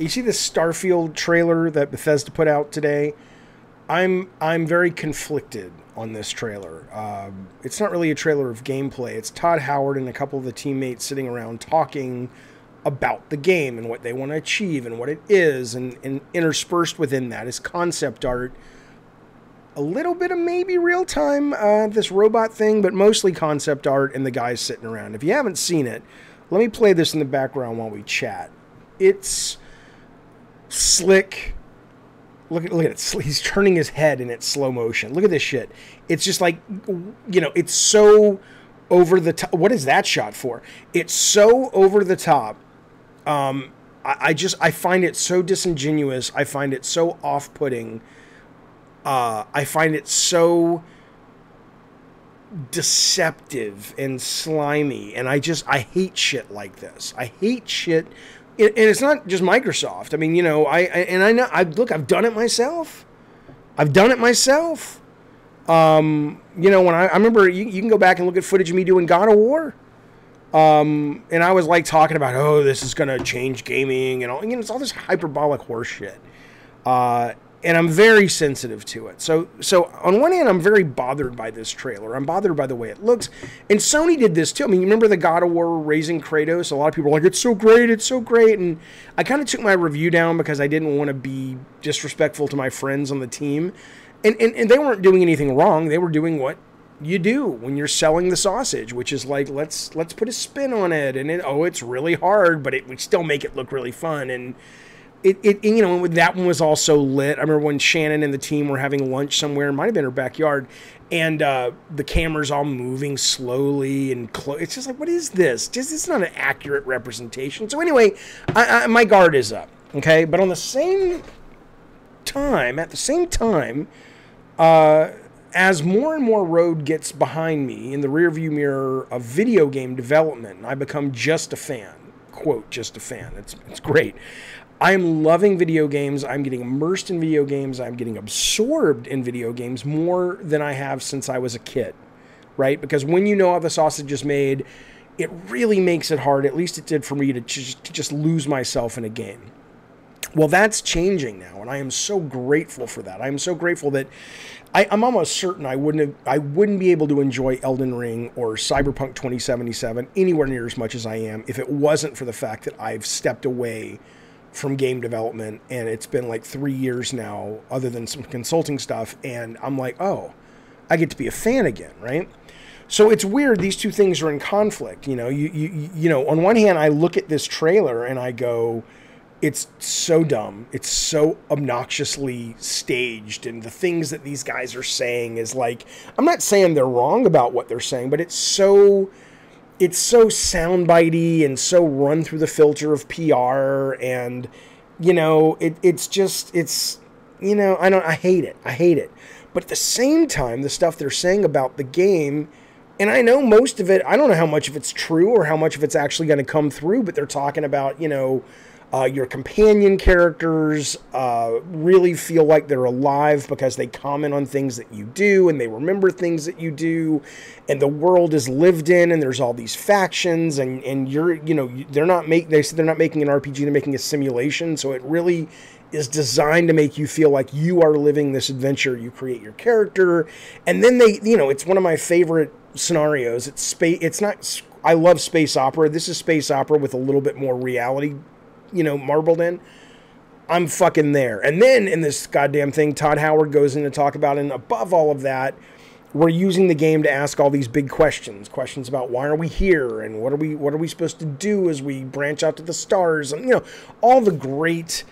you see this Starfield trailer that Bethesda put out today? I'm very conflicted on this trailer. It's not really a trailer of gameplay. It's Todd Howard and a couple of the teammates sitting around talking about the game and what they want to achieve and what it is, and interspersed within that is concept art, a little bit of maybe real time, this robot thing, but mostly concept art and the guys sitting around. If you haven't seen it, let me play this in the background while we chat. It's slick. Look at it. He's turning his head and it's slow motion. Look at this shit. It's just like, you know, it's so over the top. What is that shot for? It's so over the top. I find it so disingenuous. I find it so off-putting. I find it so deceptive and slimy. And I hate shit like this. I hate shit. And it's not just Microsoft. I mean, you know, look, I've done it myself. You know, when I remember, you can go back and look at footage of me doing God of War. And I was like talking about, oh, this is going to change gaming and all, you know, it's all this hyperbolic horse shit. And I'm very sensitive to it. So on one hand, I'm very bothered by this trailer. I'm bothered by the way it looks. And Sony did this too. I mean, you remember the God of War raising Kratos? A lot of people were like, it's so great, it's so great. And I kind of took my review down because I didn't want to be disrespectful to my friends on the team. And they weren't doing anything wrong. They were doing what you do when you're selling the sausage, which is like, let's put a spin on it. And it's really hard, but we still make it look really fun. And It you know, that one was also lit. I remember when Shannon and the team were having lunch somewhere, it might have been her backyard, and the camera's all moving slowly and it's just like, what is this? It's not an accurate representation. So anyway, my guard is up, okay? But at the same time, as more and more road gets behind me in the rearview mirror of video game development, I become just a fan. Quote, just a fan. It's great. I am loving video games. I'm getting immersed in video games. I'm getting absorbed in video games more than I have since I was a kid, right? Because when you know how the sausage is made, it really makes it hard, at least it did for me, to just lose myself in a game. Well, that's changing now, and I am so grateful for that. I am so grateful that I'm almost certain I wouldn't be able to enjoy Elden Ring or Cyberpunk 2077 anywhere near as much as I am if it wasn't for the fact that I've stepped away from game development, and it's been like 3 years now, other than some consulting stuff, and I'm like, oh, I get to be a fan again, right? So it's weird, these two things are in conflict. You know, you know, on one hand, I look at this trailer and I go, it's so dumb, it's so obnoxiously staged, and the things that these guys are saying is like, I'm not saying they're wrong about what they're saying, but it's so soundbitey and so run through the filter of PR, and you know, it's you know, I hate it. But at the same time, the stuff they're saying about the game, and I know most of it, I don't know how much of it's true or how much of it's actually going to come through, but they're talking about, you know, your companion characters really feel like they're alive because they comment on things that you do and they remember things that you do, and the world is lived in, and there's all these factions, and you're, you know, they said they're not making an RPG, they're making a simulation, so it really is designed to make you feel like you are living this adventure. You create your character, and then they, you know, it's one of my favorite scenarios. I love space opera. This is space opera with a little bit more reality, you know, marbled in. I'm fucking there. And then in this goddamn thing, Todd Howard goes in to talk about, and above all of that, we're using the game to ask all these big questions about why are we here, and what are we supposed to do as we branch out to the stars, and you know, all the great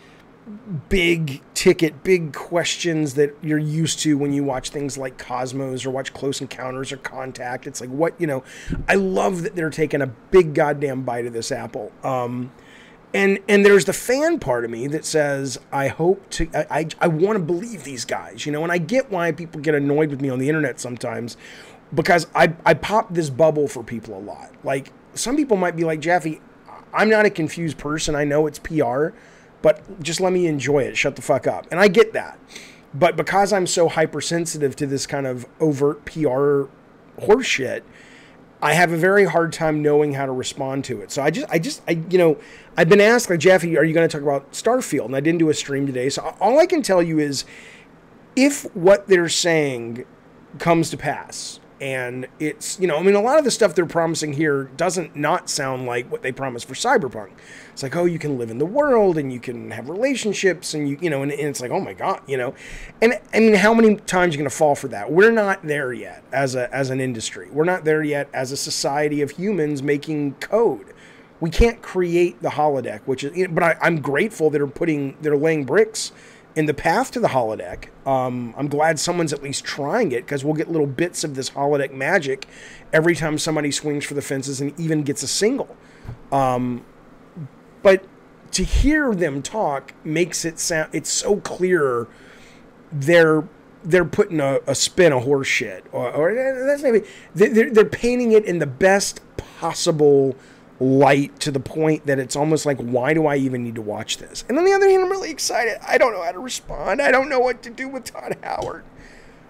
big ticket, big questions that you're used to when you watch things like Cosmos or watch Close Encounters or Contact. It's like, what, you know, I love that they're taking a big goddamn bite of this apple. And there's the fan part of me that says, I want to believe these guys, you know, and I get why people get annoyed with me on the internet sometimes, because I pop this bubble for people a lot. Like, some people might be like, Jaffe, I'm not a confused person. I know it's PR, but just let me enjoy it. Shut the fuck up. And I get that. But because I'm so hypersensitive to this kind of overt PR horseshit, I have a very hard time knowing how to respond to it. So I've been asked, like, Jeff, are you going to talk about Starfield? And I didn't do a stream today. So all I can tell you is, if what they're saying comes to pass, and it's, a lot of the stuff they're promising here doesn't not sound like what they promised for Cyberpunk. It's like, oh, you can live in the world and you can have relationships and and it's like, oh my God, and I mean, how many times are you going to fall for that? We're not there yet as an industry. We're not there yet as a society of humans making code. We can't create the holodeck, which is, but I'm grateful that they're laying bricks in the path to the holodeck. I'm glad someone's at least trying it, because we'll get little bits of this holodeck magic every time somebody swings for the fences and even gets a single. But to hear them talk makes it sound, it's so clear they're putting a spin of horse shit, or that's maybe they're painting it in the best possible light, to the point that it's almost like, why do I even need to watch this? And on the other hand, I'm really excited. I don't know how to respond. I don't know what to do with Todd Howard.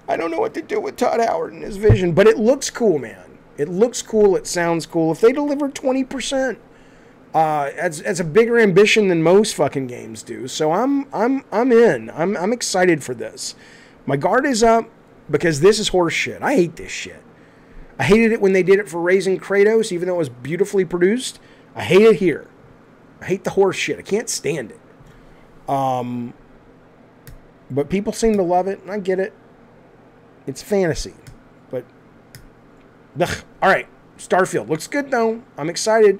And his vision, but it looks cool, man. It looks cool. It sounds cool. If they deliver 20%, that's a bigger ambition than most fucking games do. So I'm in. I'm excited for this. My guard is up, because this is horse shit. I hate this shit. I hated it when they did it for Raising Kratos, even though it was beautifully produced. I hate it here. I hate the horse shit. I can't stand it. But people seem to love it, and I get it. It's fantasy. But, ugh. All right. Starfield. Looks good, though. I'm excited.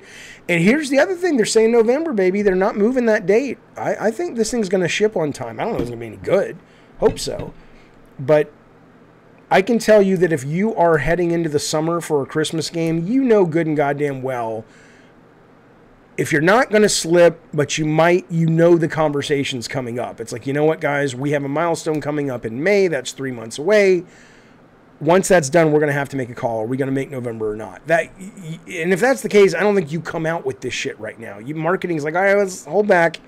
And here's the other thing. They're saying November, baby. They're not moving that date. I think this thing's going to ship on time. I don't know if it's going to be any good. Hope so. But I can tell you that if you are heading into the summer for a Christmas game, you know good and goddamn well, if you're not going to slip, but you might, the conversation's coming up. It's like, you know what, guys, we have a milestone coming up in May. That's 3 months away. Once that's done, we're going to have to make a call. Are we going to make November or not? And if that's the case, I don't think you come out with this shit right now. Marketing's like, all right, let's hold back.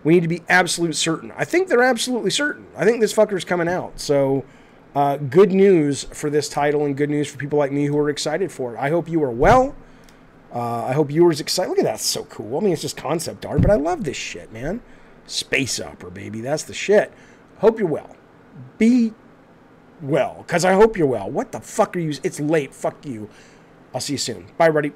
We need to be absolute certain. I think they're absolutely certain. I think this fucker's coming out. So, good news for this title, and good news for people like me who are excited for it. I hope you are well. I hope you are excited. Look at that. It's so cool. I mean, it's just concept art, but I love this shit, man. Space opera, baby. That's the shit. Hope you're well. Be well, because I hope you're well. What the fuck are you? It's late. Fuck you. I'll see you soon. Bye, everybody.